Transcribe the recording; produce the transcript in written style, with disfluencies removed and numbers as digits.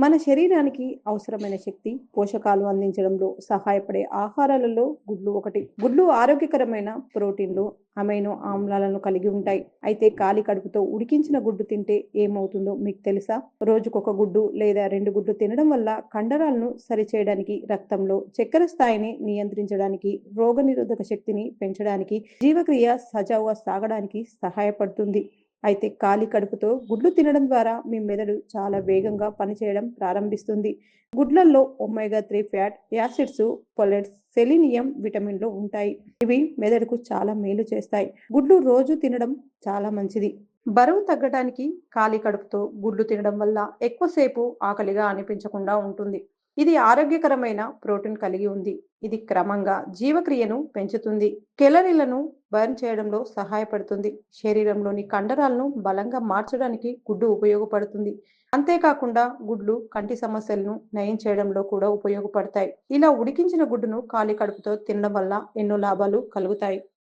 మన శరీరానికి అవసరమైన శక్తి, పోషకాలు అందించడంలో సహాయపడే ఆహారాలలో గుడ్లు ఒకటి. గుడ్లు ఆరోగ్యకరమైన ప్రోటీన్లు, అమైనో ఆమ్లాలను కలిగి ఉంటాయి. అయితే ఖాళీ కడుపుతో ఉడికించిన గుడ్డు తింటే ఏమవుతుందో మీకు తెలుసా? రోజుకొక గుడ్డు లేదా 2 గుడ్లు తినడం వల్ల కండరాలను సరిచేయడానికి, రక్తంలో చక్కెర స్థాయిని నియంత్రించడానికి, రోగనిరోధక శక్తిని పెంచడానికి, జీవక్రియ సజావుగా సాగడానికి సహాయపడుతుంది. అయితే ఖాళీ కడుపుతో గుడ్లు తినడం ద్వారా మీ మెదడు చాలా వేగంగా పనిచేయడం ప్రారంభిస్తుంది. గుడ్లల్లో omega 3 fat acids, folates, selenium, విటమిన్లు ఉంటాయి. ఇవి మెదడుకు చాలా మేలు చేస్తాయి. గుడ్లు రోజు తినడం చాలా మంచిది. బరువు తగ్గడానికి ఖాళీ కడుపుతో గుడ్లు తినడం వల్ల ఎక్కువసేపు ఆకలిగా అనిపించకుండా ఉంటుంది. ఇది ఆరోగ్యకరమైన ప్రోటీన్ కలిగి ఉంది. ఇది క్రమంగా జీవక్రియను పెంచుతుంది. కెలరీలను బర్న్ చేయడంలో సహాయపడుతుంది. శరీరంలోని కండరాలను బలంగా మార్చడానికి గుడ్డు ఉపయోగపడుతుంది. అంతేకాకుండా గుడ్లు కంటి సమస్యలను నయం చేయడంలో కూడా ఉపయోగపడతాయి. ఇలా ఉడికించిన గుడ్డును ఖాళీ కడుపుతో తినడం వల్ల ఎన్నో లాభాలు కలుగుతాయి.